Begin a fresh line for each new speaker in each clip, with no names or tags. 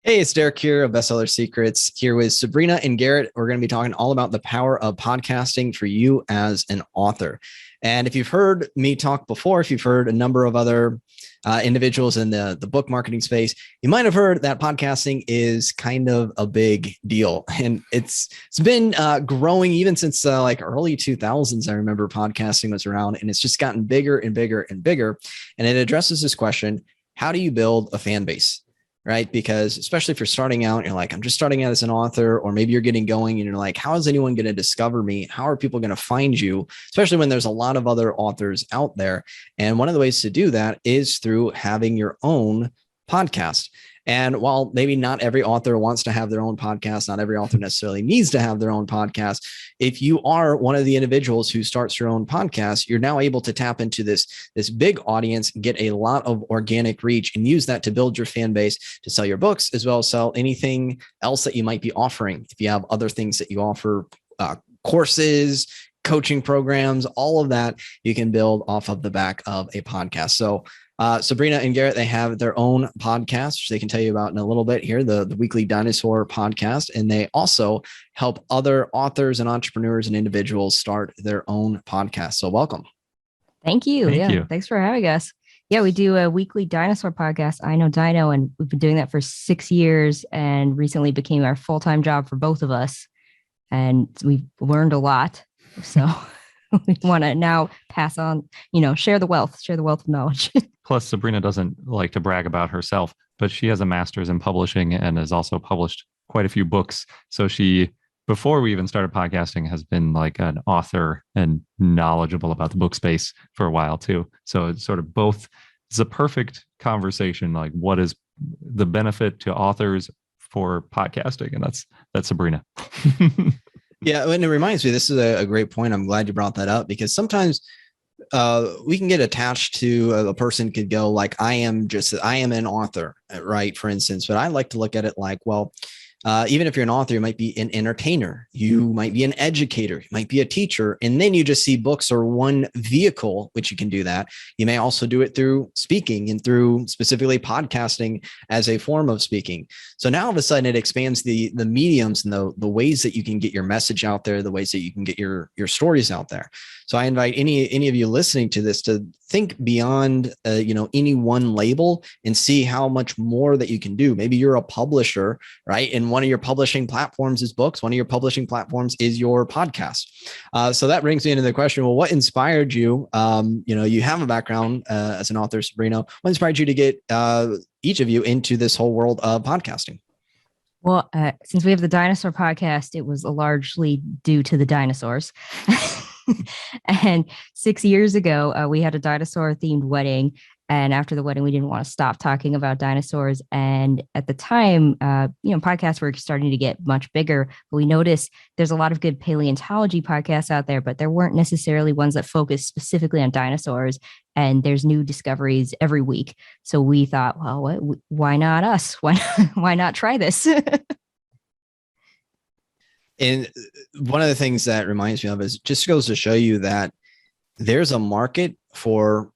Hey, it's Derek here of Bestseller Secrets, here with Sabrina and Garrett. We're going to be talking all about the power of podcasting for you as an author. And if you've heard me talk before, if you've heard a number of other individuals in the book marketing space, you might have heard that podcasting is kind of a big deal. And it's been growing even since like early 2000s. I remember podcasting was around, and it's just gotten bigger and bigger and bigger. And it addresses this question: how do you build a fan base? Right? Because especially if you're starting out, you're like, I'm just starting out as an author, or maybe you're getting going and you're like, how is anyone going to discover me? How are people going to find you? Especially when there's a lot of other authors out there. And one of the ways to do that is through having your own podcast. And while maybe not every author wants to have their own podcast, not every author necessarily needs to have their own podcast. If you are one of the individuals who starts your own podcast, you're now able to tap into this big audience, get a lot of organic reach, and use that to build your fan base to sell your books, as well as sell anything else that you might be offering. If you have other things that you offer, courses, coaching programs, all of that you can build off of the back of a podcast. So Sabrina and Garrett, they have their own podcast, which they can tell you about in a little bit here, the Weekly Dinosaur podcast. And they also help other authors and entrepreneurs and individuals start their own podcast. So welcome.
Thank you.
Thank you.
Thanks for having us. Yeah, we do a Weekly Dinosaur podcast. I know Dino, and we've been doing that for 6 years, and recently became our full-time job for both of us. And we've learned a lot. So we want to now pass on, share the wealth of knowledge.
Plus, Sabrina doesn't like to brag about herself, but she has a master's in publishing and has also published quite a few books. So she, before we even started podcasting, has been like an author and knowledgeable about the book space for a while too. So it's sort of both. It's a perfect conversation. Like, what is the benefit to authors for podcasting? And that's Sabrina.
Yeah, and it reminds me, this is a great point. I'm glad you brought that up, because sometimes we can get attached to a person could go like, I am an author, right? For instance, but I like to look at it like, well, even if you're an author, you might be an entertainer, you might be an educator, you might be a teacher, and then you just see books are one vehicle which you can do that. You may also do it through speaking and through specifically podcasting as a form of speaking. So now all of a sudden it expands the mediums and the ways that you can get your message out there, the ways that you can get your stories out there. So I invite any of you listening to this to think beyond any one label and see how much more that you can do. Maybe you're a publisher, right? And one of your publishing platforms is books. One of your publishing platforms is your podcast. So that brings me into the question, well, what inspired you? You have a background as an author, Sabrina. What inspired you to get each of you into this whole world of podcasting?
Well, since we have the Dinosaur podcast, it was largely due to the dinosaurs. And 6 years ago, we had a dinosaur themed wedding. And after the wedding, we didn't want to stop talking about dinosaurs. And at the time, podcasts were starting to get much bigger. But we noticed there's a lot of good paleontology podcasts out there, but there weren't necessarily ones that focus specifically on dinosaurs. And there's new discoveries every week. So we thought, well, why not us? Why not try this?
And one of the things that reminds me of is just goes to show you that there's a market for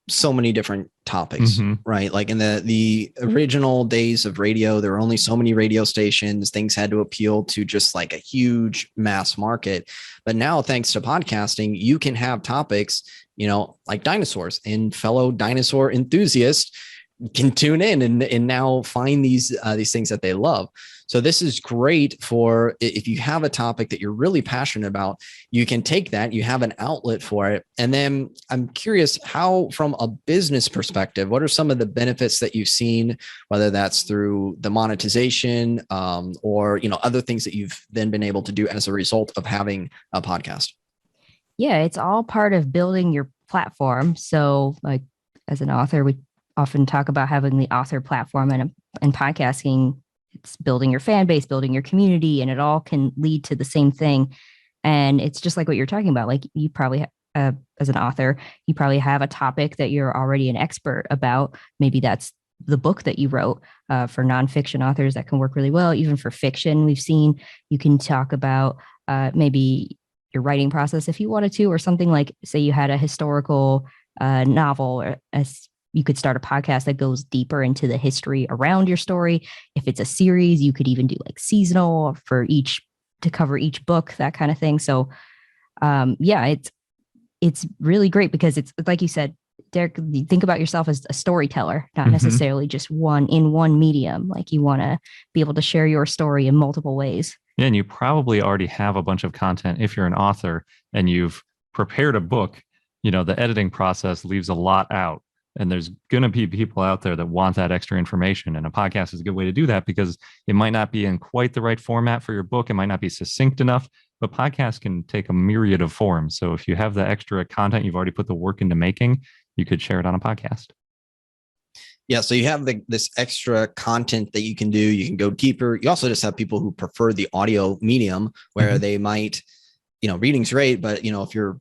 so many different topics, right? Like in the original days of radio, there were only so many radio stations. Things had to appeal to just like a huge mass market. But now, thanks to podcasting, you can have topics, like dinosaurs, and fellow dinosaur enthusiasts can tune in and now find these things that they love. So this is great for if you have a topic that you're really passionate about, you can take that, you have an outlet for it. And then I'm curious how, from a business perspective, what are some of the benefits that you've seen, whether that's through the monetization or, other things that you've then been able to do as a result of having a podcast?
Yeah, it's all part of building your platform. So like as an author, we often talk about having the author platform, and podcasting, it's building your fan base, building your community, and it all can lead to the same thing. And it's just like what you're talking about. Like you probably, as an author, you probably have a topic that you're already an expert about. Maybe that's the book that you wrote. For nonfiction authors, that can work really well. Even for fiction, we've seen you can talk about maybe your writing process if you wanted to, or something like, say you had a historical novel, or you could start a podcast that goes deeper into the history around your story. If it's a series, you could even do like seasonal for each to cover each book, that kind of thing. So yeah, it's really great because it's like you said, Derek, you think about yourself as a storyteller, not necessarily just one medium. Like you want to be able to share your story in multiple ways.
Yeah, and you probably already have a bunch of content if you're an author and you've prepared a book. The editing process leaves a lot out. And there's going to be people out there that want that extra information. And a podcast is a good way to do that because it might not be in quite the right format for your book. It might not be succinct enough, but podcasts can take a myriad of forms. So if you have the extra content you've already put the work into making, you could share it on a podcast.
Yeah. So you have this extra content that you can do. You can go deeper. You also just have people who prefer the audio medium where they might, reading's great, but if you're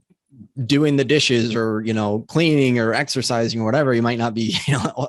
doing the dishes or, cleaning or exercising or whatever, you might not be,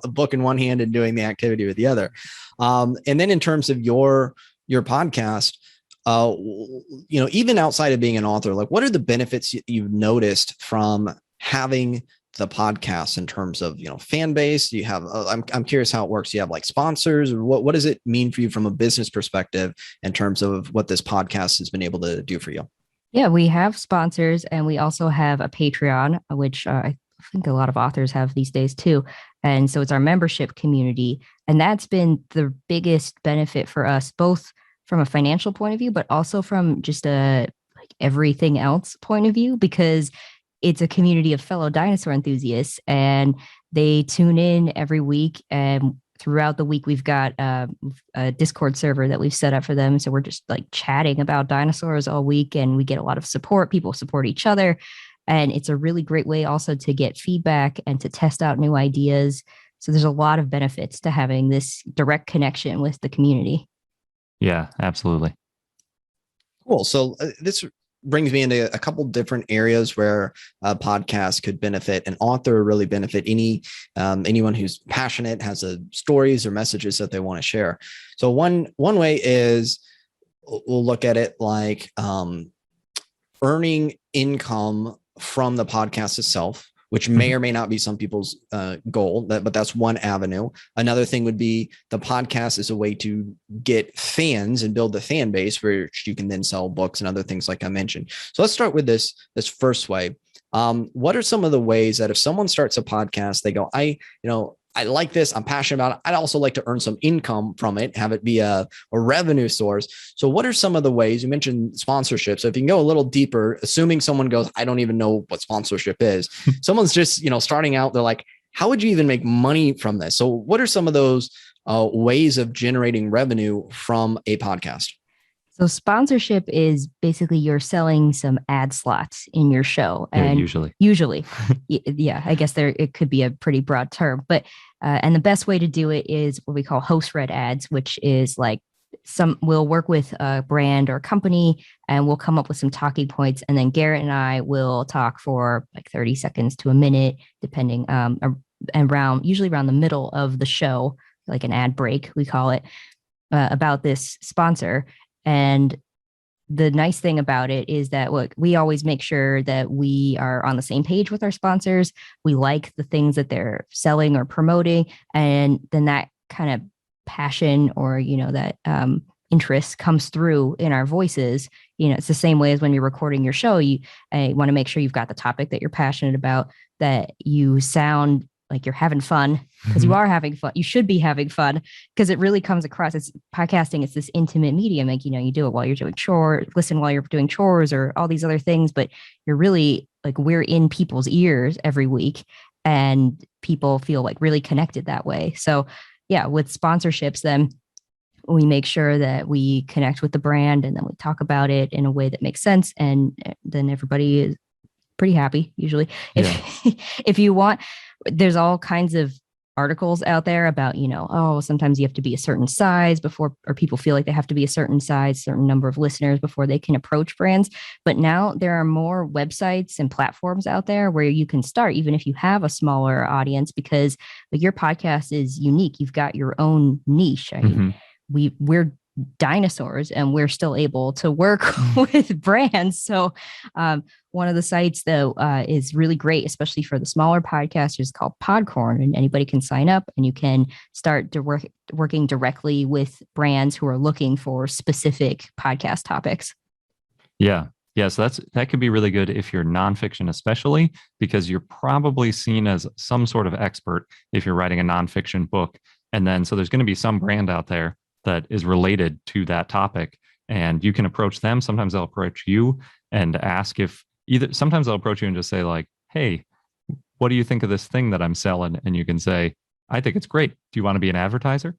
a book in one hand and doing the activity with the other. And then in terms of your podcast, even outside of being an author, like what are the benefits you've noticed from having the podcast in terms of, fan base? You have, I'm curious how it works. You have like sponsors, or what does it mean for you from a business perspective in terms of what this podcast has been able to do for you?
Yeah, we have sponsors and we also have a Patreon, which I think a lot of authors have these days too. And so it's our membership community. And that's been the biggest benefit for us, both from a financial point of view, but also from just a like everything else point of view, because it's a community of fellow dinosaur enthusiasts and they tune in every week. And throughout the week, we've got a Discord server that we've set up for them. So we're just like chatting about dinosaurs all week and we get a lot of support. People support each other. And it's a really great way also to get feedback and to test out new ideas. So there's a lot of benefits to having this direct connection with the community.
Yeah, absolutely.
Cool. So this brings me into a couple different areas where a podcast could benefit an author, really benefit anyone who's passionate, has stories or messages that they want to share. So one way is we'll look at it like earning income from the podcast itself, which may or may not be some people's goal, but that's one avenue. Another thing would be the podcast is a way to get fans and build the fan base, which you can then sell books and other things like I mentioned. So let's start with this first way. What are some of the ways that if someone starts a podcast, they go, I like this, I'm passionate about it, I'd also like to earn some income from it, have it be a revenue source. So what are some of the ways? You mentioned sponsorship. So if you can go a little deeper, assuming someone goes, I don't even know what sponsorship is. Someone's just, starting out, they're like, how would you even make money from this? So what are some of those ways of generating revenue from a podcast?
So sponsorship is basically you're selling some ad slots in your show. And usually, yeah, I guess it could be a pretty broad term, but, and the best way to do it is what we call host read ads, which is like we'll work with a brand or company and we'll come up with some talking points. And then Garret and I will talk for like 30 seconds to a minute, depending, usually around the middle of the show, like an ad break, we call it, about this sponsor. And the nice thing about it is that we always make sure that we are on the same page with our sponsors. We like the things that they're selling or promoting. And then that kind of passion or, that interest comes through in our voices. It's the same way as when you're recording your show. You want to make sure you've got the topic that you're passionate about, that you sound like you're having fun, because you are having fun. You should be having fun because it really comes across. It's podcasting. It's this intimate medium. Like, you do it while you're doing chores, listen while you're doing chores or all these other things, but you're really like, we're in people's ears every week and people feel like really connected that way. So yeah, with sponsorships, then we make sure that we connect with the brand and then we talk about it in a way that makes sense. And then everybody is pretty happy usually. If you want, there's all kinds of articles out there about, sometimes you have to be a certain size before, or people feel like they have to be a certain size, certain number of listeners before they can approach brands. But now there are more websites and platforms out there where you can start, even if you have a smaller audience, because your podcast is unique. You've got your own niche. I mean, we're dinosaurs, and we're still able to work with brands. So one of the sites though is really great, especially for the smaller podcasters, called Podcorn, and anybody can sign up and you can start to working directly with brands who are looking for specific podcast topics.
Yeah. So that could be really good if you're nonfiction, especially because you're probably seen as some sort of expert if you're writing a nonfiction book. And then so there's going to be some brand out there that is related to that topic, and you can approach them. Sometimes they'll approach you and ask if sometimes they'll approach you and just say like, hey, what do you think of this thing that I'm selling? And you can say, I think it's great. Do you want to be an advertiser?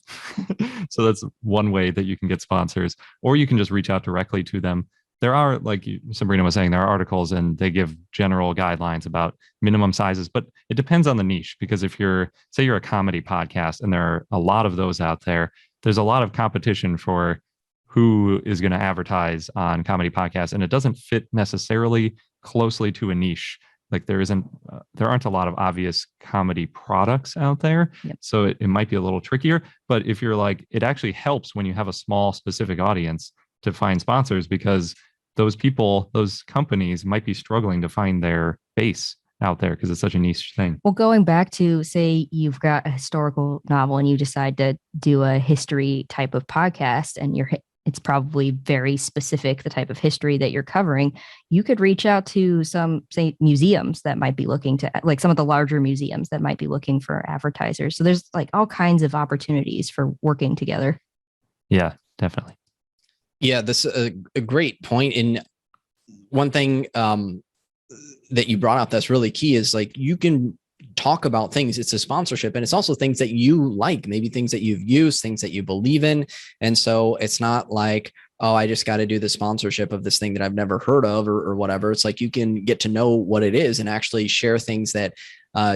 So that's one way that you can get sponsors, or you can just reach out directly to them. There are, like Sabrina was saying, there are articles and they give general guidelines about minimum sizes, but it depends on the niche. Because if you're a comedy podcast, and there are a lot of those out there, there's a lot of competition for who is going to advertise on comedy podcasts, and it doesn't fit necessarily closely to a niche. Like there aren't a lot of obvious comedy products out there.
Yep.
So it might be a little trickier. But if you're like, it actually helps when you have a small specific audience to find sponsors, because those companies might be struggling to find their base out there because it's such a niche thing.
Well, going back to, say you've got a historical novel and you decide to do a history type of podcast, and it's probably very specific, the type of history that you're covering. You could reach out to some, say, museums that might be looking to, like some of the larger museums that might be looking for advertisers. So there's like all kinds of opportunities for working together.
Yeah, definitely.
Yeah, this is a great point. And one thing that you brought up that's really key is like you can talk about things. It's a sponsorship, and it's also things that you like, maybe things that you've used, things that you believe in. And so it's not like, oh, I just got to do the sponsorship of this thing that I've never heard of or whatever. It's like you can get to know what it is and actually share things that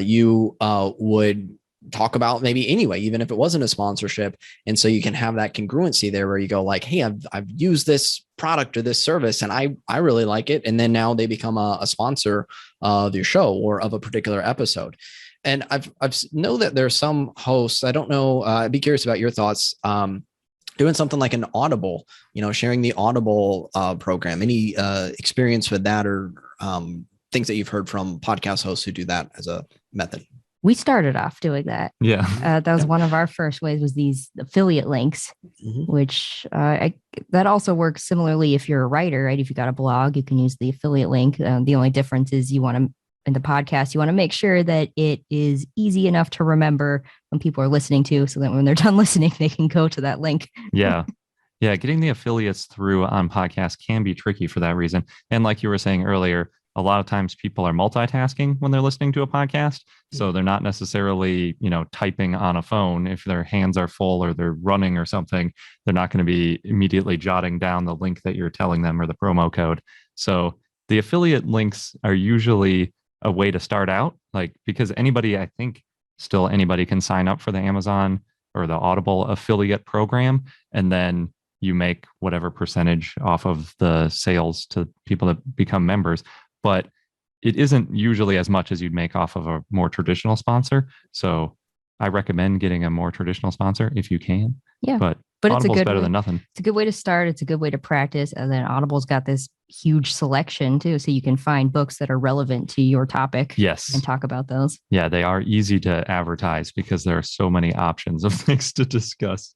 you would talk about maybe anyway, even if it wasn't a sponsorship. And so you can have that congruency there where you go like, hey, I've used this product or this service and I really like it. And then now they become a sponsor of your show or of a particular episode. And I've know that there's some hosts, I don't know, I'd be curious about your thoughts, doing something like an Audible, sharing the Audible program. Any experience with that, or things that you've heard from podcast hosts who do that as a method?
We started off doing that.
Yeah.
That was one of our first ways, was these affiliate links, which that also works similarly if you're a writer, right? If you got a blog, you can use the affiliate link. The only difference is in the podcast, you want to make sure that it is easy enough to remember when people are listening to, so that when they're done listening, they can go to that link.
Yeah. Yeah. Getting the affiliates through on podcasts can be tricky for that reason. And like you were saying earlier, a lot of times people are multitasking when they're listening to a podcast. So they're not necessarily, typing on a phone. If their hands are full or they're running or something, they're not going to be immediately jotting down the link that you're telling them or the promo code. So the affiliate links are usually a way to start out, because I think still anybody can sign up for the Amazon or the Audible affiliate program. And then you make whatever percentage off of the sales to people that become members. But it isn't usually as much as you'd make off of a more traditional sponsor. So I recommend getting a more traditional sponsor if you can.
Yeah.
But
it's
Audible's better than nothing.
It's a good way to start. It's a good way to practice. And then Audible's got this huge selection too. So you can find books that are relevant to your topic.
Yes.
And talk about those.
Yeah, they are easy to advertise because there are so many options of things to discuss.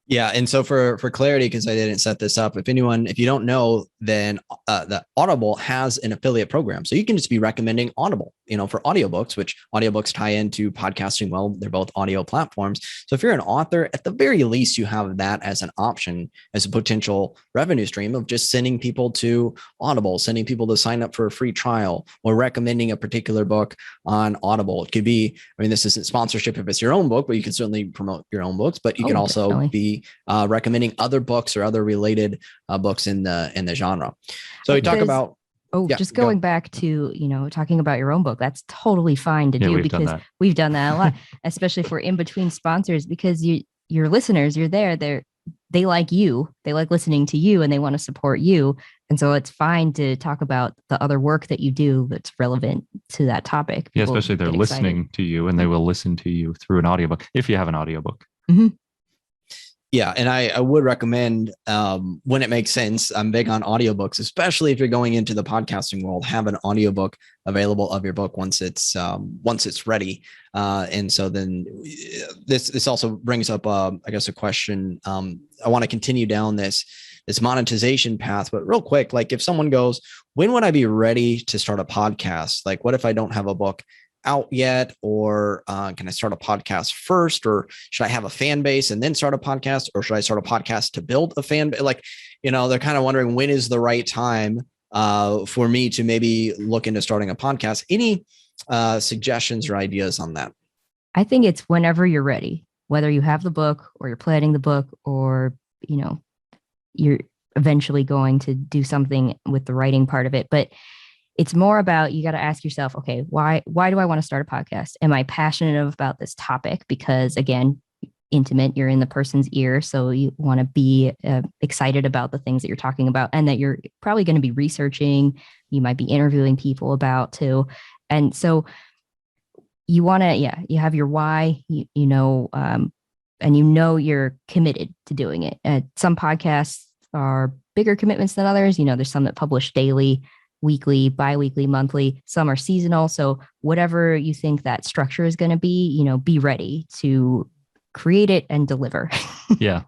Yeah. And so for clarity, because I didn't set this up, if you don't know, then the Audible has an affiliate program. So you can just be recommending Audible, for audiobooks, which audiobooks tie into podcasting. Well, they're both audio platforms. So if you're an author, at the very least, you have that as an option, as a potential revenue stream of just sending people to Audible, sending people to sign up for a free trial, or recommending a particular book on Audible. It could be, this isn't sponsorship if it's your own book, but you can certainly promote your own books, but you can also definitely be recommending other books or other related books in the genre. So we talk about.
Just going back to, talking about your own book, that's totally fine to do, because we've done that a lot, especially for in between sponsors, because your listeners, you're there, they like you, they like listening to you, and they want to support you. And so it's fine to talk about the other work that you do that's relevant to that topic.
Yeah, especially if they're listening to you, and they will listen to you through an audiobook if you have an audiobook.
Mm-hmm.
Yeah, and I would recommend when it makes sense. I'm big on audiobooks, especially if you're going into the podcasting world. Have an audiobook available of your book once it's ready. And so then this also brings up I guess a question. I want to continue down this monetization path, but real quick, like if someone goes, when would I be ready to start a podcast? Like, what if I don't have a book out yet, or can I start a podcast first, or should I have a fan base and then start a podcast, or should I start a podcast to build a fan base? Like, they're kind of wondering when is the right time for me to maybe look into starting a podcast. Any suggestions or ideas on that?
I think it's whenever you're ready, whether you have the book or you're planning the book, or you're eventually going to do something with the writing part of it. But it's more about, you got to ask yourself, okay, why do I want to start a podcast? Am I passionate about this topic? Because again, intimate, you're in the person's ear. So you want to be excited about the things that you're talking about, and that you're probably going to be researching. You might be interviewing people about too. And so you want to, you have your why, and you're committed to doing it. Some podcasts are bigger commitments than others. There's some that publish daily, weekly, bi-weekly, monthly. Some are seasonal. So whatever you think that structure is going to be ready to create it and deliver.
Yeah.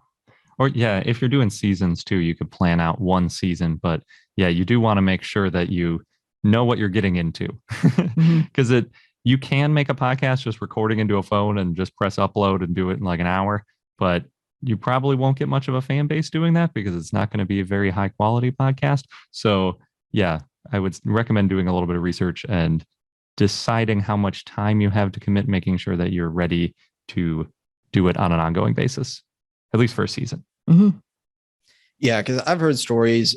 Or if you're doing seasons too, you could plan out one season, but you do want to make sure that you know what you're getting into, because you can make a podcast just recording into a phone and just press upload and do it in like an hour, but you probably won't get much of a fan base doing that because it's not going to be a very high quality podcast. So I would recommend doing a little bit of research and deciding how much time you have to commit, making sure that you're ready to do it on an ongoing basis, at least for a season.
Mm-hmm.
Yeah, because I've heard stories,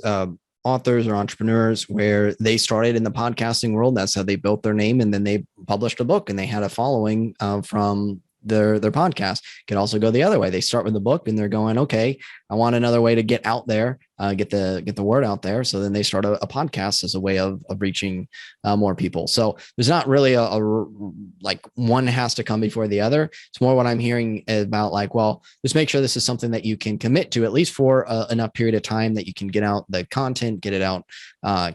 authors or entrepreneurs where they started in the podcasting world. That's how they built their name. And then they published a book and they had a following from their podcast. Could also go the other way. They start with the book and they're going, okay, I want another way to get out there, get the word out there. So then they start a podcast as a way of reaching more people. So there's not really a like one has to come before the other. It's more what I'm hearing about, like, well, just make sure this is something that you can commit to at least for enough period of time that you can get out the content, get it out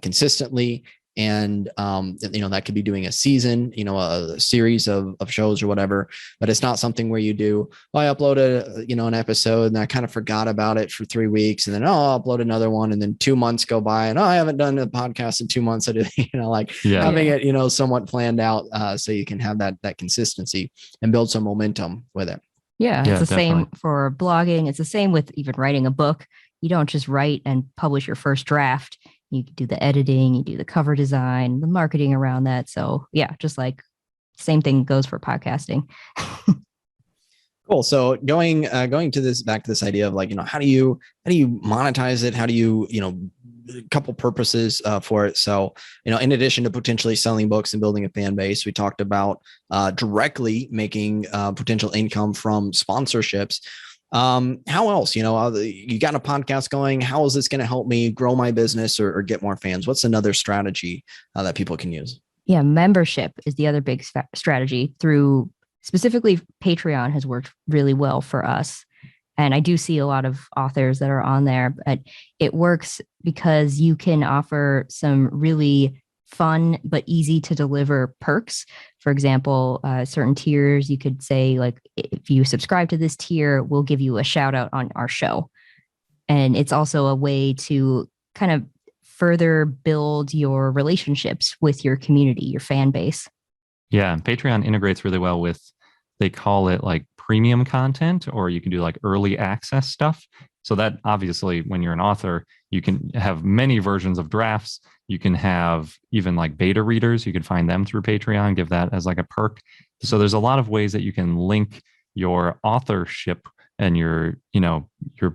consistently. And, that could be doing a season, a series of shows or whatever, but it's not something where you do, well, I uploaded, an episode and I kind of forgot about it for 3 weeks. And then, I'll upload another one. And then 2 months go by and, I haven't done a podcast in 2 months. I did, having it, somewhat planned out so you can have that consistency and build some momentum with it.
Yeah. It's the
definitely.
same for blogging. It's the same with even writing a book. You don't just write and publish your first draft. You do the editing, you do the cover design, the marketing around that. So just like same thing goes for podcasting.
Cool. So going to this, back to this idea of like, how do you monetize it? How do you, a couple purposes for it. So, in addition to potentially selling books and building a fan base, we talked about directly making potential income from sponsorships. How else, you got a podcast going, how is this going to help me grow my business or get more fans? What's another strategy that people can use?
Yeah. Membership is the other big strategy. Through specifically Patreon has worked really well for us. And I do see a lot of authors that are on there, but it works because you can offer some really fun but easy to deliver perks. For example, certain tiers, you could say, like, if you subscribe to this tier, we'll give you a shout out on our show. And it's also a way to kind of further build your relationships with your community, your fan base.
Yeah, and Patreon integrates really well with, they call it like premium content, or you can do like early access stuff. So that obviously, when you're an author, you can have many versions of drafts. You can have even like beta readers. You can find them through Patreon, give that as like a perk. So there's a lot of ways that you can link your authorship and your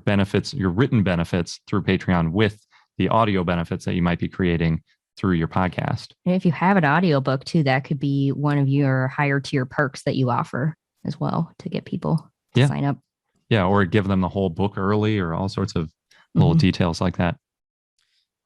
benefits, your written benefits through Patreon with the audio benefits that you might be creating through your podcast.
And if you have an audiobook too, that could be one of your higher tier perks that you offer as well to get people to sign up.
Yeah, or give them the whole book early, or all sorts of little details like that.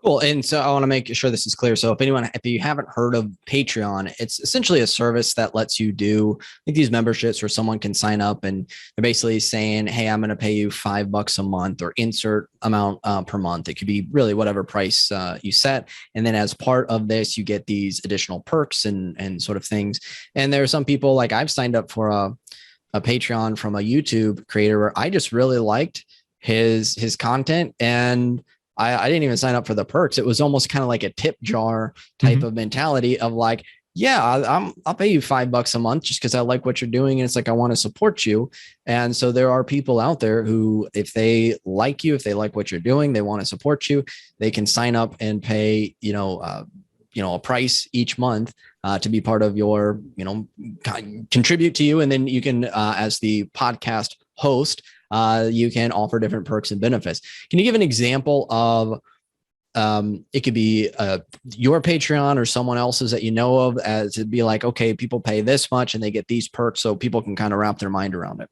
Cool. And so I want to make sure this is clear. So if you haven't heard of Patreon, it's essentially a service that lets you do like these memberships where someone can sign up and they're basically saying, hey, I'm going to pay you $5 a month or insert amount per month. It could be really whatever price you set. And then as part of this, you get these additional perks and sort of things. And there are some people like I've signed up for a Patreon from a YouTube creator where I just really liked his content, and I didn't even sign up for the perks. It was almost kind of like a tip jar type of mentality of like, yeah, I'll pay you $5 a month just because I like what you're doing. And it's like, I want to support you. And so there are people out there who, if they like you, if they like what you're doing, they want to support you, they can sign up and pay, a price each month to be part of your, contribute to you. And then you can, as the podcast host, you can offer different perks and benefits. Can you give an example of, it could be your Patreon or someone else's that you know of, as to be like, okay, people pay this much and they get these perks, so people can kind of wrap their mind around it?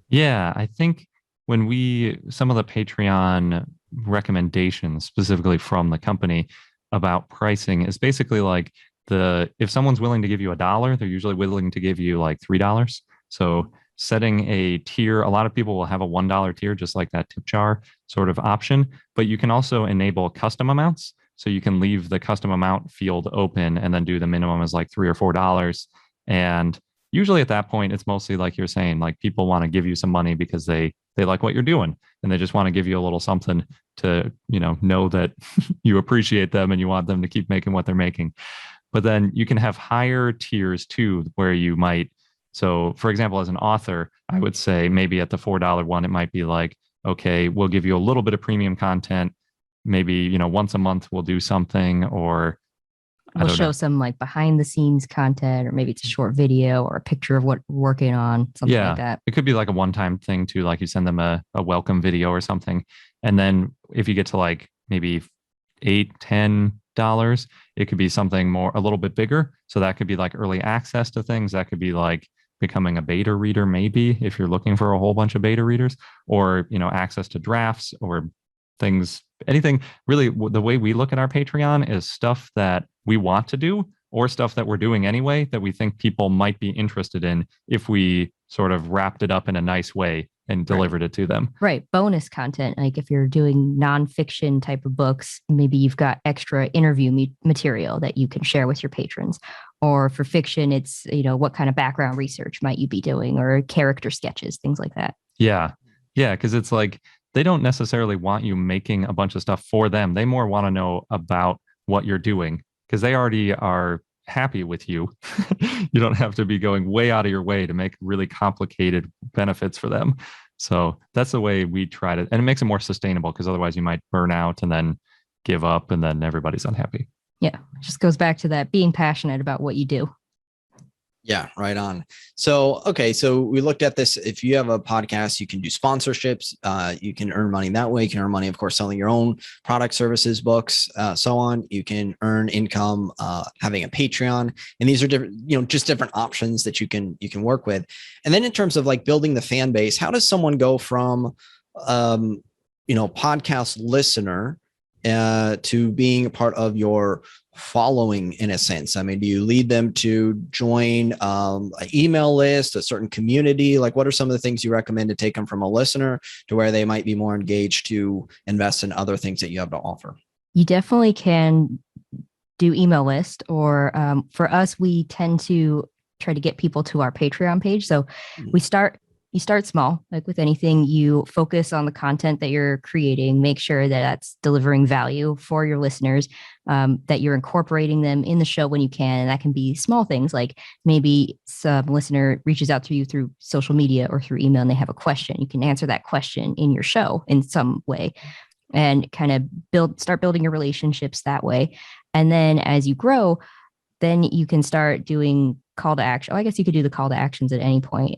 Yeah, I think some of the Patreon recommendations specifically from the company about pricing is basically like if someone's willing to give you $1, they're usually willing to give you like $3. So setting a tier, a lot of people will have a $1 tier, just like that tip jar sort of option, but you can also enable custom amounts. So you can leave the custom amount field open and then do the minimum as like $3 or $4. And usually at that point, it's mostly like you're saying, like people want to give you some money because they like what you're doing and they just want to give you a little something to, know that you appreciate them and you want them to keep making what they're making. But then you can have higher tiers too, where you might, so for example, as an author, I would say maybe at the $4 one, it might be like, okay, we'll give you a little bit of premium content. Maybe, once a month we'll do something, or
we'll show some like behind the scenes content, or maybe it's a short video or a picture of what we're working on, something like that.
It could be like a one-time thing too, like you send them a welcome video or something. And then if you get to like maybe $8, $10, it could be something more, a little bit bigger. So that could be like early access to things. That could be like becoming a beta reader, maybe if you're looking for a whole bunch of beta readers, or, access to drafts or things, anything really. The way we look at our Patreon is stuff that we want to do or stuff that we're doing anyway, that we think people might be interested in if we sort of wrapped it up in a nice way and delivered it to them.
Right. Bonus content. Like if you're doing nonfiction type of books, maybe you've got extra interview material that you can share with your patrons. Or for fiction, it's, what kind of background research might you be doing, or character sketches, things like that.
Yeah. Yeah. Because it's like, they don't necessarily want you making a bunch of stuff for them. They more want to know about what you're doing because they already are happy with you. You don't have to be going way out of your way to make really complicated benefits for them. So that's the way we try to, and it makes it more sustainable, because otherwise you might burn out and then give up and then everybody's unhappy.
Yeah. It just goes back to that being passionate about what you do.
Yeah, right on. So, okay. So we looked at this. If you have a podcast, you can do sponsorships. You can earn money that way. You can earn money, of course, selling your own product, services, books, so on. You can earn income having a Patreon. And these are different, just different options that you can work with. And then in terms of like building the fan base, how does someone go from, podcast listener to being a part of your following, in a sense? I mean, do you lead them to join an email list, a certain community? Like, what are some of the things you recommend to take them from a listener to where they might be more engaged to invest in other things that you have to offer?
You definitely can do email list, or for us, we tend to try to get people to our Patreon page. So you start small, like with anything. You focus on the content that you're creating, make sure that that's delivering value for your listeners, that you're incorporating them in the show when you can. And that can be small things, like maybe some listener reaches out to you through social media or through email and they have a question. You can answer that question in your show in some way and kind of start building your relationships that way. And then as you grow, then you can start doing call to action. I guess you could do the call to actions at any point.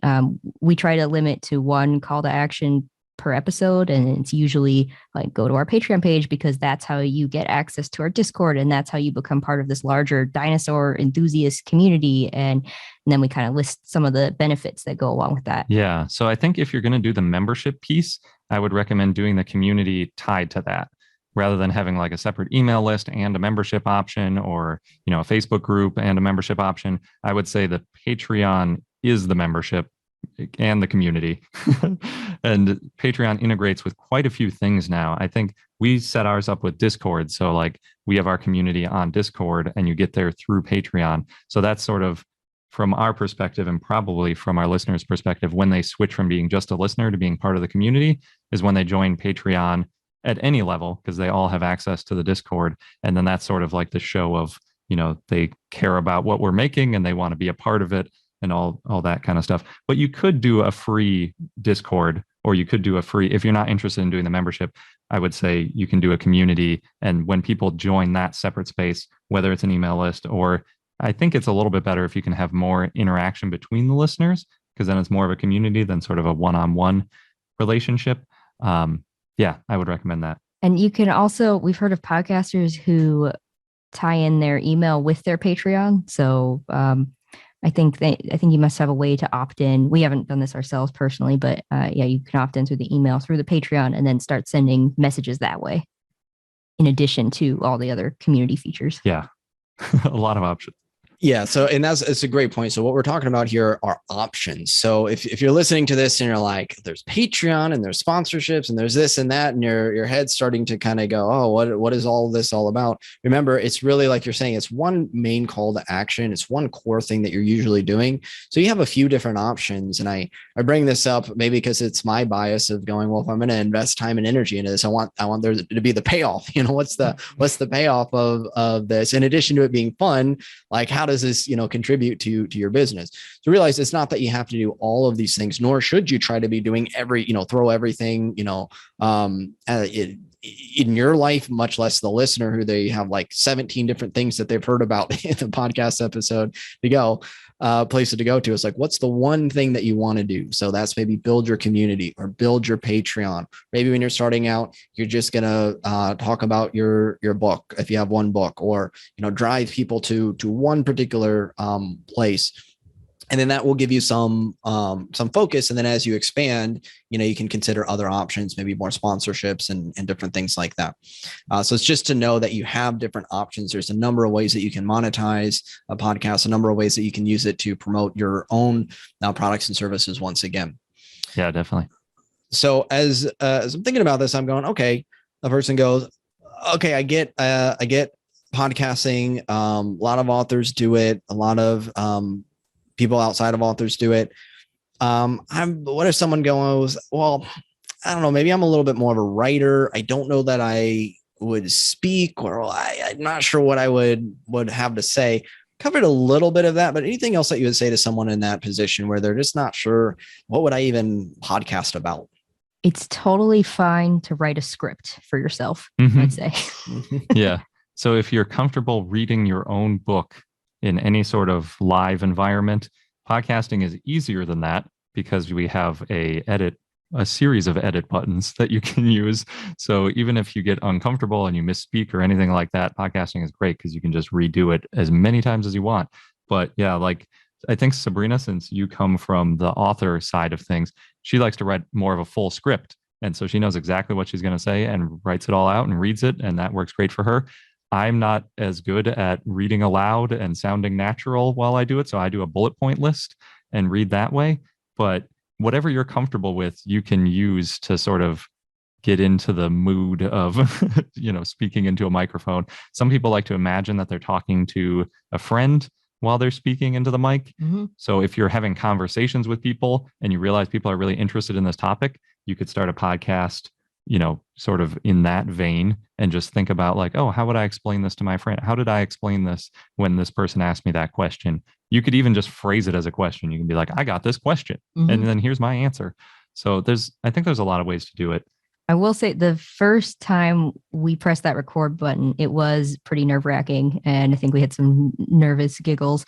We try to limit to one call to action per episode. And it's usually like, go to our Patreon page, because that's how you get access to our Discord. And that's how you become part of this larger dinosaur enthusiast community. And then we kind of list some of the benefits that go along with that.
Yeah. So I think if you're going to do the membership piece, I would recommend doing the community tied to that. rather than having like a separate email list and a membership option, or, a Facebook group and a membership option, I would say that Patreon is the membership and the community. And Patreon integrates with quite a few things now. I think we set ours up with Discord. So like we have our community on Discord and you get there through Patreon. So that's sort of from our perspective, and probably from our listeners' perspective, when they switch from being just a listener to being part of the community is when they join Patreon at any level, because they all have access to the Discord. And then that's sort of like the show of, they care about what we're making and they want to be a part of it and all that kind of stuff. But you could do a free Discord, or you could do a free, if you're not interested in doing the membership, I would say you can do a community. And when people join that separate space, whether it's an email list, or I think it's a little bit better if you can have more interaction between the listeners, because then it's more of a community than sort of a one-on-one relationship. Yeah, I would recommend that.
And you can also, we've heard of podcasters who tie in their email with their Patreon. So I think you must have a way to opt in. We haven't done this ourselves personally, but yeah, you can opt in through the email, through the Patreon, and then start sending messages that way, in addition to all the other community features.
Yeah, a lot of options.
Yeah. So, and it's a great point. So what we're talking about here are options. So if you're listening to this and you're like, there's Patreon and there's sponsorships and there's this and that, and your head's starting to kind of go, oh, what is all this all about? Remember, it's really like you're saying, it's one main call to action. It's one core thing that you're usually doing. So you have a few different options. And I bring this up maybe because it's my bias of going, well, if I'm going to invest time and energy into this, I want there to be the payoff. What's the payoff of this? In addition to it being fun, like how does this, contribute to your business? So realize it's not that you have to do all of these things, nor should you try to be doing throw everything, in your life, much less the listener who they have like 17 different things that they've heard about in the podcast episode to go. Places to go to. It's like, what's the one thing that you want to do? So that's maybe build your community or build your Patreon. Maybe when you're starting out, you're just going to talk about your book, if you have one book, or, drive people to one particular place. And then that will give you some focus. And then as you expand, you can consider other options, maybe more sponsorships and different things like that. So it's just to know that you have different options. There's a number of ways that you can monetize a podcast, a number of ways that you can use it to promote your own products and services once again.
Yeah, definitely.
So as I'm thinking about this, I'm going, okay, the person goes, okay, I get podcasting. A lot of authors do it. A lot of people outside of authors do it. What if someone goes, well, I don't know, maybe I'm a little bit more of a writer. I don't know that I would speak, or I'm not sure what I would have to say. Covered a little bit of that, but anything else that you would say to someone in that position where they're just not sure, what would I even podcast about?
It's totally fine to write a script for yourself, I'd say.
Yeah. So if you're comfortable reading your own book in any sort of live environment, podcasting is easier than that because we have a series of edit buttons that you can use. So even if you get uncomfortable and you misspeak or anything like that, podcasting is great because you can just redo it as many times as you want. But yeah, like I think Sabrina, since you come from the author side of things, she likes to write more of a full script. And so she knows exactly what she's going to say and writes it all out and reads it. And that works great for her. I'm not as good at reading aloud and sounding natural while I do it. So I do a bullet point list and read that way. But whatever you're comfortable with, you can use to sort of get into the mood of, speaking into a microphone. Some people like to imagine that they're talking to a friend while they're speaking into the mic. Mm-hmm. So if you're having conversations with people and you realize people are really interested in this topic, you could start a podcast, sort of in that vein, and just think about like, oh, how would I explain this to my friend? How did I explain this when this person asked me that question? You could even just phrase it as a question. You can be like, I got this question, and then here's my answer. So I think there's a lot of ways to do it.
I will say the first time we pressed that record button, it was pretty nerve-wracking. And I think we had some nervous giggles.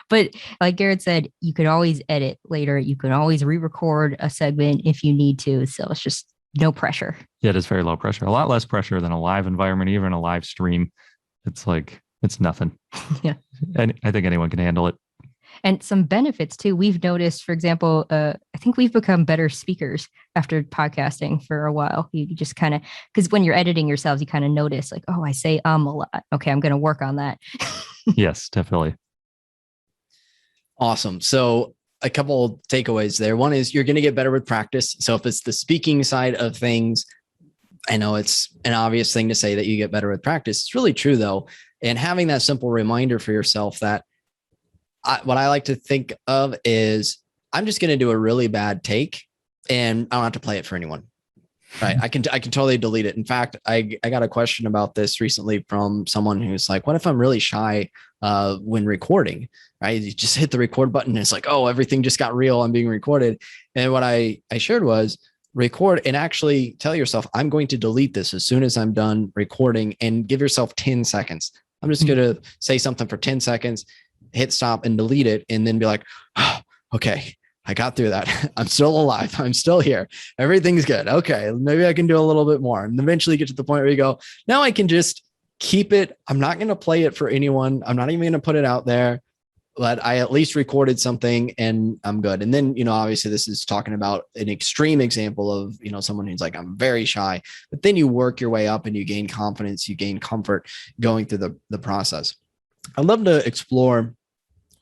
But like Garret said, you could always edit later. You can always re-record a segment if you need to. So it's just no pressure.
Yeah, it is very low pressure. A lot less pressure than a live environment, even a live stream. It's nothing.
Yeah.
And I think anyone can handle it.
And some benefits too. We've noticed, for example, I think we've become better speakers after podcasting for a while. You just kind of, because when you're editing yourselves, you kind of notice like, oh, I say a lot. Okay, I'm going to work on that.
Yes, definitely.
Awesome. So a couple of takeaways there. One is you're going to get better with practice. So if it's the speaking side of things, I know it's an obvious thing to say that you get better with practice. It's really true though. And having that simple reminder for yourself that what I like to think of is I'm just going to do a really bad take and I don't have to play it for anyone. Right. I can totally delete it. In fact, I got a question about this recently from someone who's like, what if I'm really shy when recording? Right. You just hit the record button and it's like, oh, everything just got real. I'm being recorded. And what I shared was record and actually tell yourself, I'm going to delete this as soon as I'm done recording, and give yourself 10 seconds. I'm just going to say something for 10 seconds, hit stop and delete it. And then be like, oh, okay, I got through that. I'm still alive. I'm still here. Everything's good. Okay. Maybe I can do a little bit more, and eventually get to the point where you go, now I can just keep it. I'm not going to play it for anyone. I'm not even going to put it out there, but I at least recorded something and I'm good. And then, obviously this is talking about an extreme example of, someone who's like, I'm very shy, but then you work your way up and you gain confidence, you gain comfort going through the process. I'd love to explore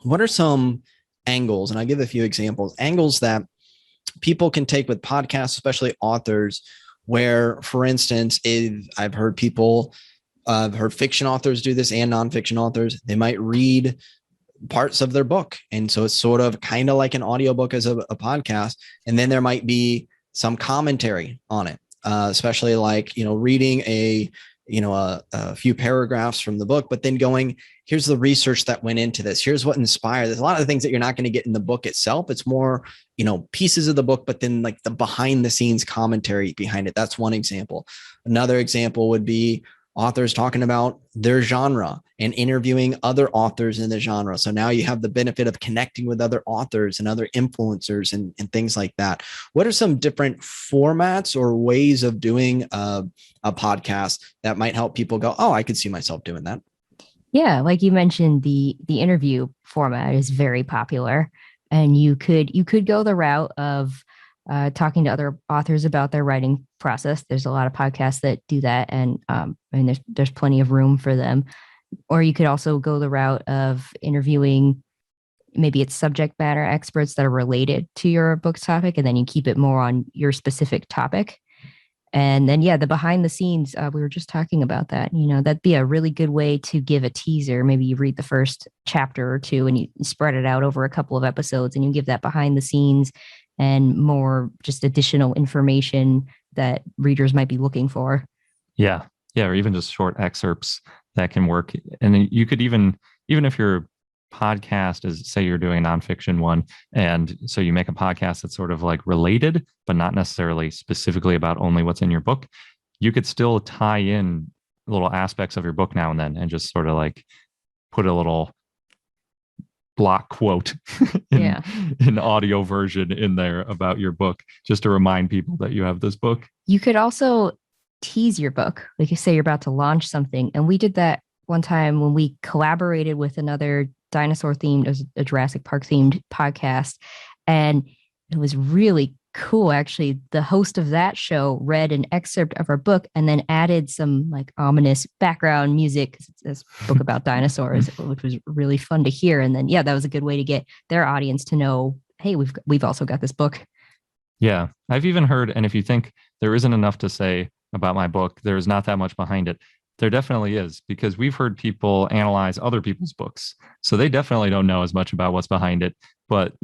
what are some angles, and I'll give a few examples, angles that people can take with podcasts, especially authors, where, for instance, I've heard fiction authors do this and nonfiction authors. They might read parts of their book. And so it's sort of kind of like an audiobook as a podcast. And then there might be some commentary on it, especially like, reading a few paragraphs from the book, but then going, here's the research that went into this. Here's what inspired. There's a lot of things that you're not going to get in the book itself. It's more, pieces of the book, but then like the behind the scenes commentary behind it. That's one example. Another example would be authors talking about their genre and interviewing other authors in the genre. So now you have the benefit of connecting with other authors and other influencers and things like that. What are some different formats or ways of doing a podcast that might help people go, oh, I could see myself doing that?
Yeah, like you mentioned, the interview format is very popular, and you could go the route of talking to other authors about their writing process. There's a lot of podcasts that do that, and there's plenty of room for them. Or you could also go the route of interviewing, maybe it's subject matter experts that are related to your book's topic, and then you keep it more on your specific topic. And then, the behind the scenes, we were just talking about that. That'd be a really good way to give a teaser. Maybe you read the first chapter or two and you spread it out over a couple of episodes, and you give that behind the scenes and more just additional information that readers might be looking for.
Yeah. Or even just short excerpts that can work. And you could even if your podcast is, say you're doing a nonfiction one, and so you make a podcast that's sort of like related, but not necessarily specifically about only what's in your book, you could still tie in little aspects of your book now and then, and just sort of like put a little block quote in audio version in there about your book, just to remind people that you have this book.
You could also tease your book. Like you say, you're about to launch something. And we did that one time when we collaborated with another dinosaur themed, a Jurassic Park themed podcast. And it was really cool. Actually, the host of that show read an excerpt of our book and then added some like ominous background music. It's a book about dinosaurs, which was really fun to hear. And then, that was a good way to get their audience to know, hey, we've also got this book.
Yeah, I've even heard, and if you think there isn't enough to say about my book, there's not that much behind it. There definitely is, because we've heard people analyze other people's books. So they definitely don't know as much about what's behind it. But,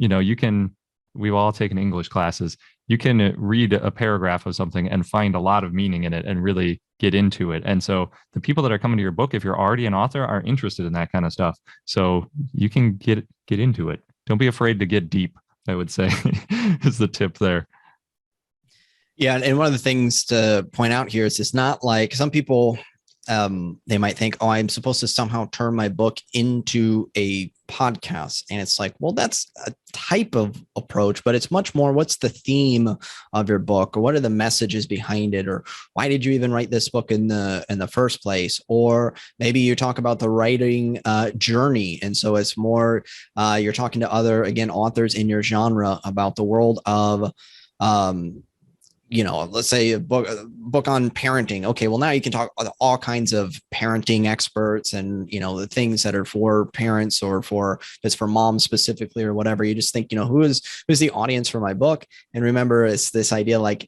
we've all taken English classes. You can read a paragraph of something and find a lot of meaning in it and really get into it. And so the people that are coming to your book, if you're already an author, are interested in that kind of stuff. So you can get into it. Don't be afraid to get deep, I would say, is the tip there.
Yeah. And one of the things to point out here is it's not like some people, they might think, oh, I'm supposed to somehow turn my book into a podcast. And it's like, well, that's a type of approach, but it's much more, what's the theme of your book, or what are the messages behind it, or why did you even write this book in the first place? Or maybe you talk about the writing journey. And so it's more, you're talking to other, again, authors in your genre about the world of, let's say a book on parenting. Okay, well, now you can talk all kinds of parenting experts and, the things that are for parents, or for, if it's for moms specifically or whatever. You just think, who's the audience for my book? And remember, it's this idea, like,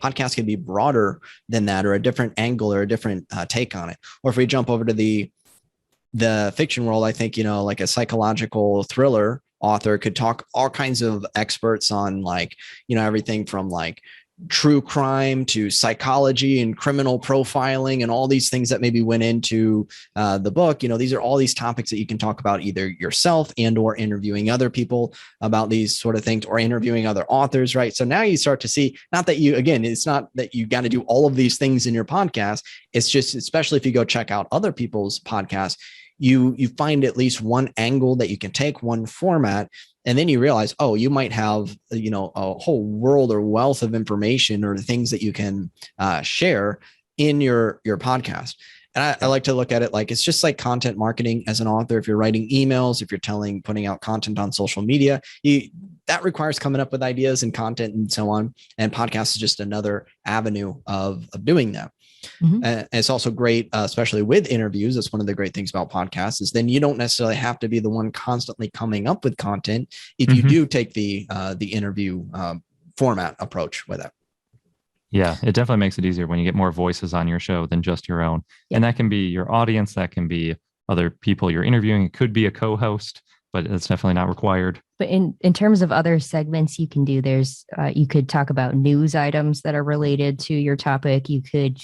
podcast can be broader than that, or a different angle, or a different take on it. Or if we jump over to the fiction world, I think, like a psychological thriller author could talk all kinds of experts on, like, everything from like true crime to psychology and criminal profiling and all these things that maybe went into the book. These are all these topics that you can talk about either yourself and or interviewing other people about these sort of things, or interviewing other authors, right? So now you start to see, not that you, again, it's not that you got to do all of these things in your podcast. It's just, especially if you go check out other people's podcasts, you find at least one angle that you can take, one format. And then you realize, oh, you might have, a whole world or wealth of information or things that you can share in your podcast. And I like to look at it like, it's just like content marketing as an author. If you're writing emails, if you're putting out content on social media, that requires coming up with ideas and content and so on. And podcast is just another avenue of doing that. Mm-hmm. And it's also great, especially with interviews. That's one of the great things about podcasts, is then you don't necessarily have to be the one constantly coming up with content if you do take the interview format approach with it.
Yeah, it definitely makes it easier when you get more voices on your show than just your own. Yeah. And that can be your audience, that can be other people you're interviewing. It could be a co-host, but it's definitely not required.
But in terms of other segments you can do, you could talk about news items that are related to your topic. You could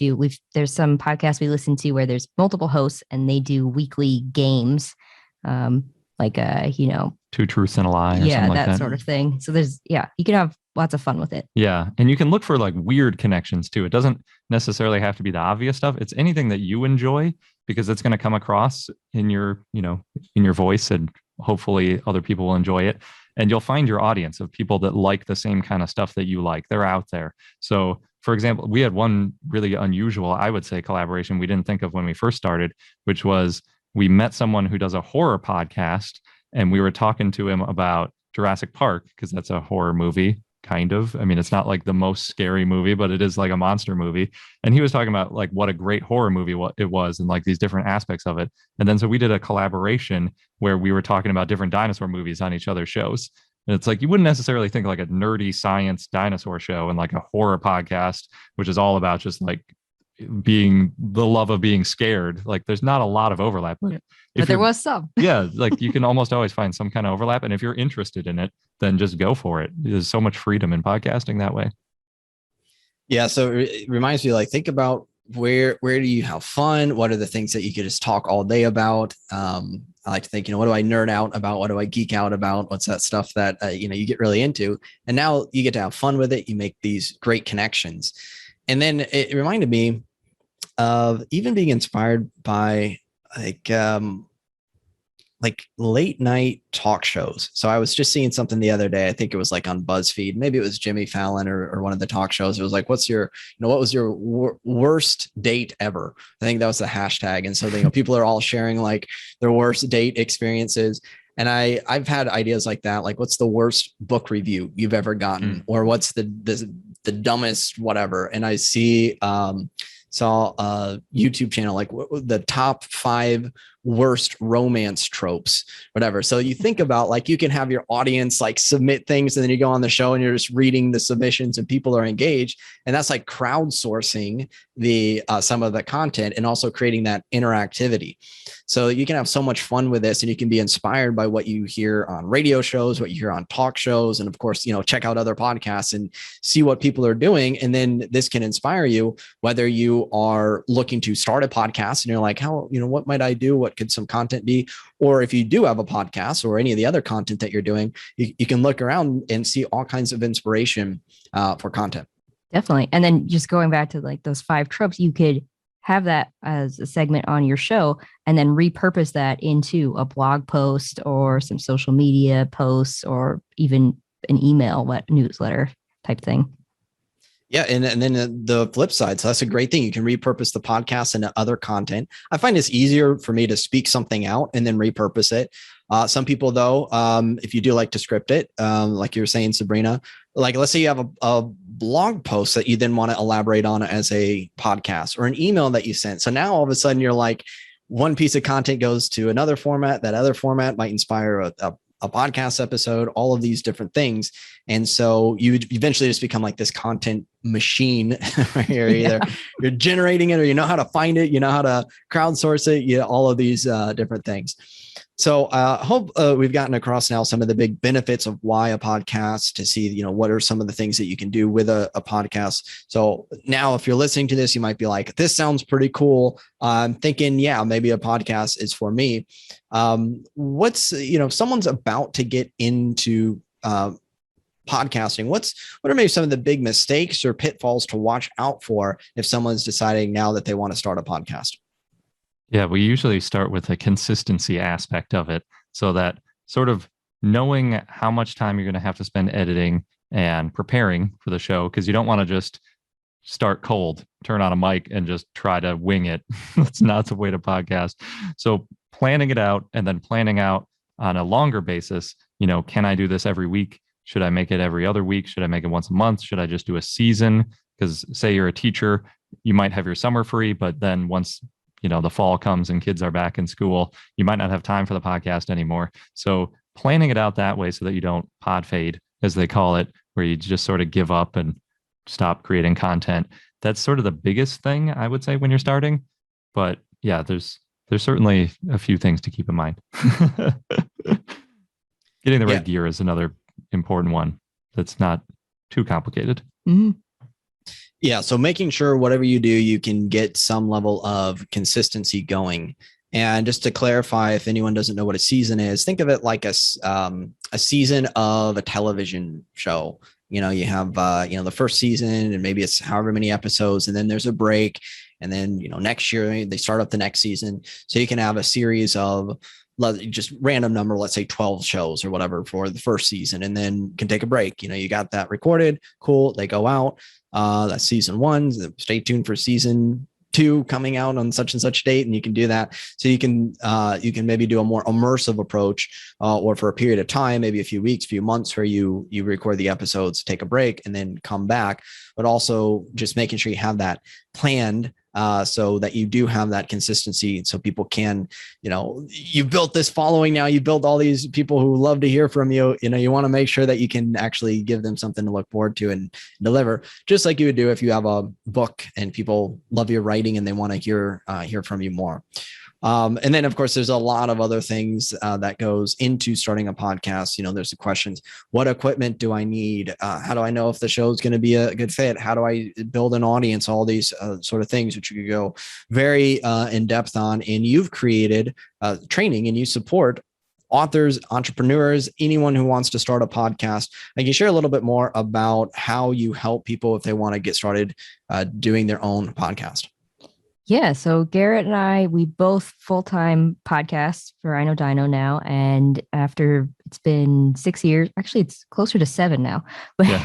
there's some podcasts we listen to where there's multiple hosts and they do weekly games, like
Two Truths and a Lie. Or
yeah,
something like that
sort of thing. So you can have lots of fun with it.
Yeah. And you can look for like weird connections too. It doesn't necessarily have to be the obvious stuff. It's anything that you enjoy, because it's going to come across in your voice, and hopefully other people will enjoy it. And you'll find your audience of people that like the same kind of stuff that you like. They're out there. So for example, we had one really unusual, I would say, collaboration we didn't think of when we first started, which was we met someone who does a horror podcast, and we were talking to him about Jurassic Park, because that's a horror movie. Kind of. I mean, it's not like the most scary movie, but it is like a monster movie. And he was talking about like what a great horror movie it was, and like these different aspects of it. And then so we did a collaboration where we were talking about different dinosaur movies on each other's shows. And it's like, you wouldn't necessarily think like a nerdy science dinosaur show and like a horror podcast, which is all about just like being the love of being scared. Like there's not a lot of overlap.
But there was some.
Yeah, like you can almost always find some kind of overlap. And if you're interested in it, then just go for it. There's so much freedom in podcasting that way.
Yeah. So it reminds me, like, think about where do you have fun? What are the things that you could just talk all day about? I like to think, what do I nerd out about? What do I geek out about? What's that stuff that, you get really into? And now you get to have fun with it. You make these great connections. And then it reminded me of even being inspired by like late night talk shows. So I was just seeing something the other day. I think it was like on BuzzFeed. Maybe it was Jimmy Fallon or one of the talk shows. It was like, what was your worst date ever? I think that was the hashtag. And so people are all sharing like their worst date experiences. And I've had ideas like that. Like, what's the worst book review you've ever gotten? Or what's the dumbest whatever? And I saw a YouTube channel, like the top 5 worst romance tropes, whatever. So you think about, like, you can have your audience like submit things, and then you go on the show and you're just reading the submissions and people are engaged. And that's like crowdsourcing the some of the content and also creating that interactivity. So you can have so much fun with this, and you can be inspired by what you hear on radio shows, what you hear on talk shows. And of course, check out other podcasts and see what people are doing. And then this can inspire you, whether you are looking to start a podcast and you're like, what might I do? What could some content be? Or if you do have a podcast or any of the other content that you're doing, you can look around and see all kinds of inspiration for content.
Definitely. And then just going back to like those 5 tropes, you could have that as a segment on your show and then repurpose that into a blog post or some social media posts or even an email newsletter type thing.
Yeah. And then the flip side. So that's a great thing. You can repurpose the podcast into other content. I find it's easier for me to speak something out and then repurpose it. Some people, though, if you do like to script it, like you were saying, Sabrina, like let's say you have a blog post that you then want to elaborate on as a podcast or an email that you sent. So now all of a sudden you're like, one piece of content goes to another format. That other format might inspire a podcast episode, all of these different things. And so you eventually just become like this content machine where you're generating it, or you know how to find it, you know how to crowdsource it, all of these different things. So I hope we've gotten across now some of the big benefits of why a podcast, to see, what are some of the things that you can do with a podcast. So now if you're listening to this, you might be like, this sounds pretty cool. I'm thinking, yeah, maybe a podcast is for me. If someone's about to get into podcasting, what are maybe some of the big mistakes or pitfalls to watch out for if someone's deciding now that they want to start a podcast?
Yeah, we usually start with the consistency aspect of it, so that sort of knowing how much time you're going to have to spend editing and preparing for the show, because you don't want to just start cold, turn on a mic and just try to wing it. That's not the way to podcast. So planning it out, and then planning out on a longer basis, can I do this every week? Should I make it every other week? Should I make it once a month? Should I just do a season? Because say you're a teacher, you might have your summer free, but then once the fall comes and kids are back in school, you might not have time for the podcast anymore. So planning it out that way so that you don't pod fade, as they call it, where you just sort of give up and stop creating content. That's sort of the biggest thing I would say when you're starting. But yeah, there's certainly a few things to keep in mind. Getting the right gear is another important one that's not too complicated.
Mm-hmm.
Yeah. So making sure whatever you do, you can get some level of consistency going. And just to clarify, if anyone doesn't know what a season is, think of it like a season of a television show. You have, the first season, and maybe it's however many episodes, and then there's a break. And then, next year they start up the next season. So you can have a series of just random number, let's say 12 shows or whatever for the first season, and then can take a break. You got that recorded. Cool. They go out. That's season 1. Stay tuned for season 2 coming out on such and such date, and you can do that. So you can maybe do a more immersive approach, or for a period of time, maybe a few weeks, few months, where you record the episodes, take a break, and then come back. But also just making sure you have that planned, so that you do have that consistency, so people can, you've built this following now, you built all these people who love to hear from you. You want to make sure that you can actually give them something to look forward to and deliver, just like you would do if you have a book and people love your writing and they want to hear from you more. And then, of course, there's a lot of other things that goes into starting a podcast. There's the questions: what equipment do I need? How do I know if the show is going to be a good fit? How do I build an audience? All these sort of things, which you could go very in depth on. And you've created training, and you support authors, entrepreneurs, anyone who wants to start a podcast. Can you share a little bit more about how you help people if they want to get started doing their own podcast?
Yeah. So Garret and I, we both full-time podcasts for I Know Dino now. And after it's been 6 years, actually it's closer to 7 now, but,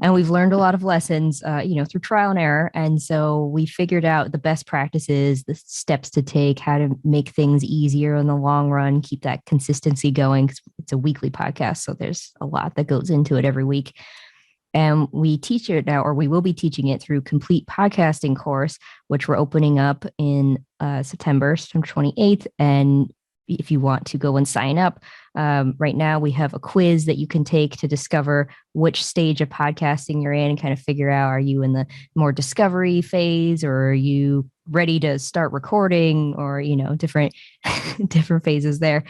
and we've learned a lot of lessons, through trial and error. And so we figured out the best practices, the steps to take, how to make things easier in the long run, keep that consistency going. 'Cause it's a weekly podcast. So there's a lot that goes into it every week. And we teach it now, or we will be teaching it through Complete Podcasting course, which we're opening up in September 28th. And if you want to go and sign up, right now we have a quiz that you can take to discover which stage of podcasting you're in and kind of figure out, are you in the more discovery phase, or are you ready to start recording, or, different phases there.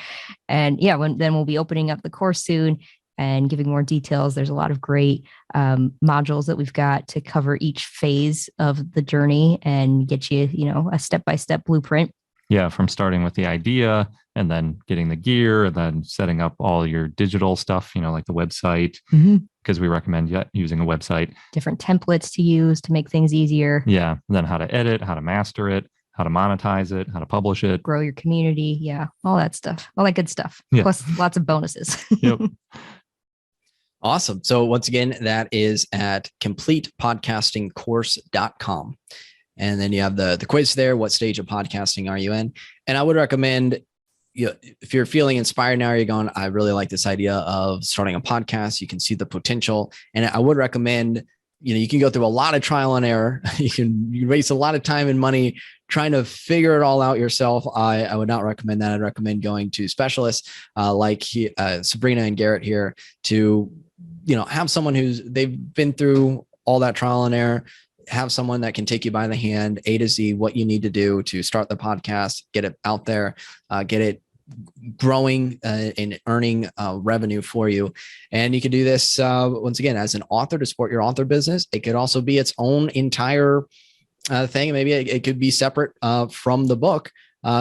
And then we'll be opening up the course soon and giving more details. There's a lot of great modules that we've got to cover each phase of the journey and get you, a step-by-step blueprint.
Yeah, from starting with the idea and then getting the gear and then setting up all your digital stuff, like the website, because we recommend using a website.
Different templates to use to make things easier.
Yeah. And then how to edit, how to master it, how to monetize it, how to publish it.
Grow your community. Yeah. All that stuff. All that good stuff.
Yeah.
Plus lots of bonuses.
Yep.
Awesome. So once again, that is at completepodcastingcourse.com. And then you have the quiz there. What stage of podcasting are you in? And I would recommend, if you're feeling inspired now, you're going, I really like this idea of starting a podcast. You can see the potential. And I would recommend, you can go through a lot of trial and error. You waste a lot of time and money trying to figure it all out yourself. I would not recommend that. I'd recommend going to specialists like Sabrina and Garret here to, have someone they've been through all that trial and error. Have someone that can take you by the hand, A to Z, what you need to do to start the podcast, get it out there, get it growing and earning revenue for you. And you can do this once again as an author to support your author business. It could also be its own entire thing. Maybe it could be separate from the book.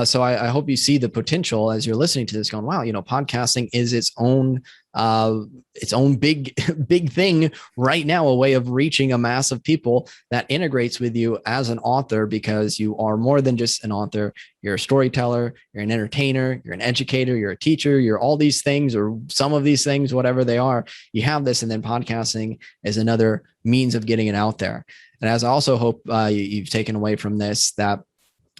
So I hope you see the potential as you're listening to this going, wow, podcasting is its own big thing right now, a way of reaching a mass of people that integrates with you as an author, because you are more than just an author. You're a storyteller, you're an entertainer, you're an educator, you're a teacher, you're all these things, or some of these things, whatever they are. You have this, and then podcasting is another means of getting it out there. And as I also hope you've taken away from this, that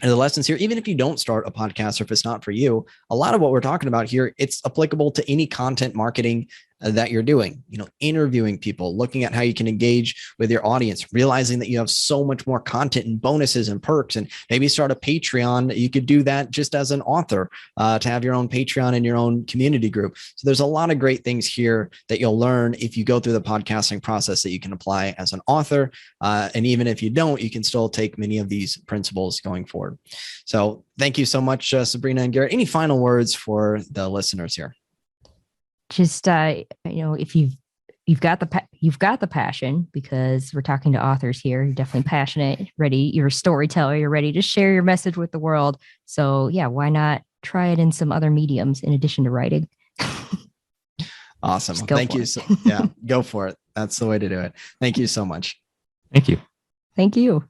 the lessons here, even if you don't start a podcast or if it's not for you, a lot of what we're talking about here, it's applicable to any content marketing that you're doing, interviewing people, looking at how you can engage with your audience, realizing that you have so much more content and bonuses and perks, and maybe start a Patreon. You could do that just as an author to have your own Patreon and your own community group. So there's a lot of great things here that you'll learn if you go through the podcasting process that you can apply as an author. And even if you don't, you can still take many of these principles going forward. So thank you so much, Sabrina and Garret. Any final words for the listeners here?
Just if you've got the passion, because we're talking to authors here, you're definitely passionate, ready, you're a storyteller, you're ready to share your message with the world. So yeah, why not try it in some other mediums in addition to writing?
Awesome. Thank you. Yeah, go for it. That's the way to do it. Thank you so much.
Thank you.
Thank you.